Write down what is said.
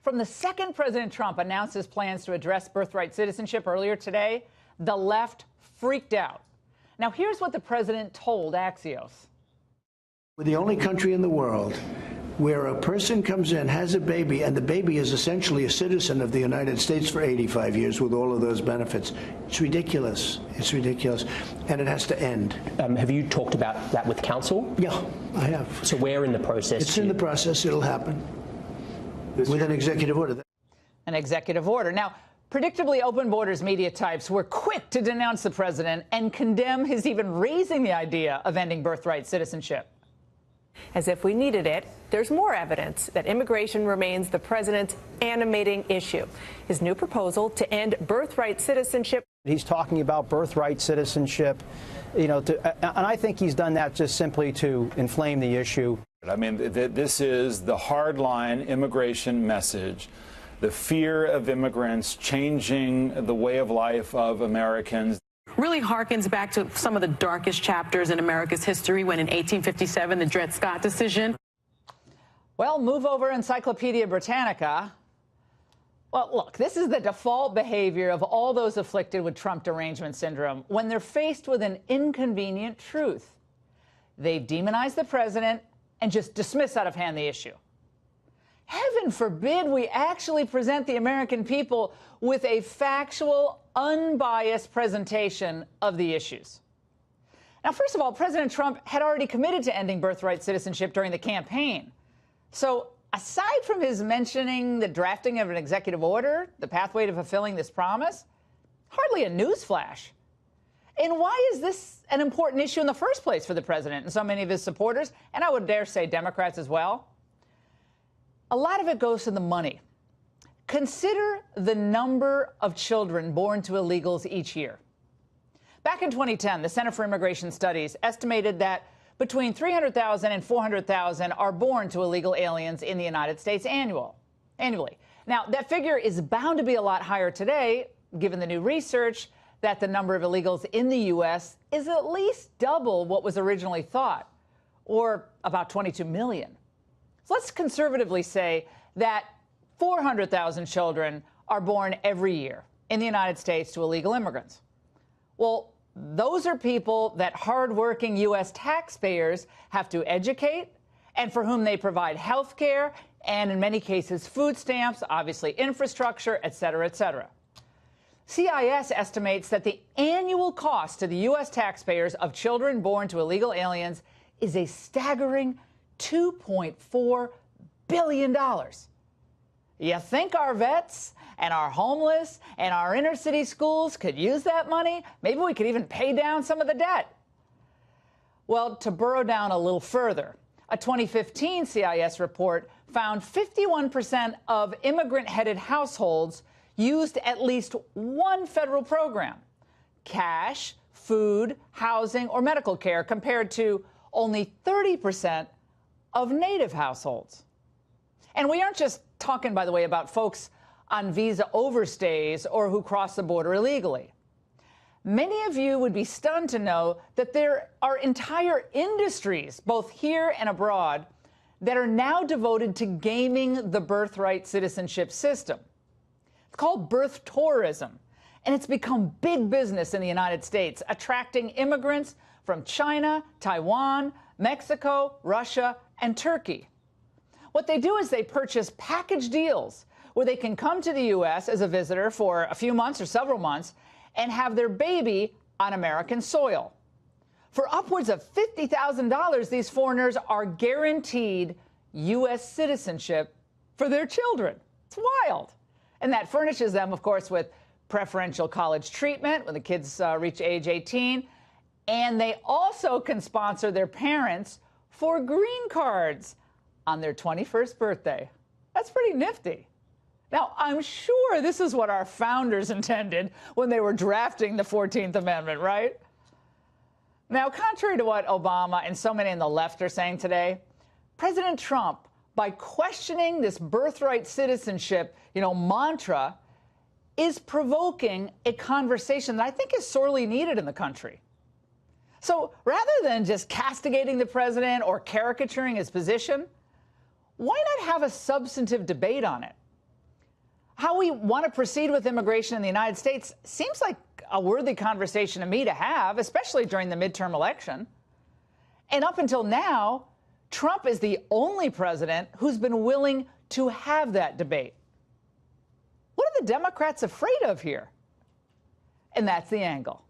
From the second President Trump announced his plans to address birthright citizenship earlier today, the left freaked out. Now, here's what the president told Axios. We're the only country in the world where a person comes in, has a baby, and the baby is essentially a citizen of the United States for 85 years with all of those benefits. It's ridiculous. It's ridiculous. And it has to end. Have you talked about that with council? Yeah, I have. So where in the process? It's in the process. It'll happen with an executive order. An executive order. Now, predictably, Open Borders media types were quick to denounce the president and condemn his even raising the idea of ending birthright citizenship. As if we needed it, there's more evidence that immigration remains the president's animating issue. His new proposal to end birthright citizenship. He's talking about birthright citizenship, and I think he's done that just simply to inflame the issue. I mean, this is the hardline immigration message. The fear of immigrants changing the way of life of Americans. Really harkens back to some of the darkest chapters in America's history when in 1857, the Dred Scott decision. Well, move over Encyclopedia Britannica. Well, look, this is the default behavior of all those afflicted with Trump derangement syndrome when they're faced with an inconvenient truth. They demonize the president and just dismiss out of hand the issue. Heaven forbid we actually present the American people with a factual, unbiased presentation of the issues. Now, first of all, President Trump had already committed to ending birthright citizenship during the campaign. So aside from his mentioning the drafting of an executive order, the pathway to fulfilling this promise, hardly a newsflash. And why is this an important issue in the first place for the president and so many of his supporters, and I would dare say Democrats as well? A lot of it goes to the money. Consider the number of children born to illegals each year. Back in 2010, the Center for Immigration Studies estimated that between 300,000 and 400,000 are born to illegal aliens in the United States annually. Now, that figure is bound to be a lot higher today, given the new research that the number of illegals in the U.S. is at least double what was originally thought, or about 22 million. So let's conservatively say that 400,000 children are born every year in the United States to illegal immigrants. Well, those are people that hardworking U.S. taxpayers have to educate and for whom they provide health care and, in many cases, food stamps, obviously infrastructure, et cetera, et cetera. CIS estimates that the annual cost to the U.S. taxpayers of children born to illegal aliens is a staggering $2.4 billion. You think our vets and our homeless and our inner city schools could use that money? Maybe we could even pay down some of the debt. Well, to burrow down a little further, a 2015 CIS report found 51% of immigrant-headed households used at least one federal program: cash, food, housing, or medical care, compared to only 30% of native households. And we aren't just talking, by the way, about folks on visa overstays or who cross the border illegally. Many of you would be stunned to know that there are entire industries, both here and abroad, that are now devoted to gaming the birthright citizenship system. It's called birth tourism, and it's become big business in the United States, attracting immigrants from China, Taiwan, Mexico, Russia, and Turkey. What they do is they purchase package deals where they can come to the U.S. as a visitor for a few months or several months and have their baby on American soil. For upwards of $50,000, these foreigners are guaranteed U.S. citizenship for their children. It's wild. And that furnishes them, of course, with preferential college treatment when the kids reach age 18. And they also can sponsor their parents for green cards on their 21st birthday. That's pretty nifty. Now, I'm sure this is what our founders intended when they were drafting the 14th Amendment, right? Now, contrary to what Obama and so many on the left are saying today, President Trump, by questioning this birthright citizenship, mantra, is provoking a conversation that I think is sorely needed in the country. So rather than just castigating the president or caricaturing his position, why not have a substantive debate on it? How we want to proceed with immigration in the United States seems like a worthy conversation to me to have, especially during the midterm election. And up until now, Trump is the only president who's been willing to have that debate. What are the Democrats afraid of here? And that's The Angle.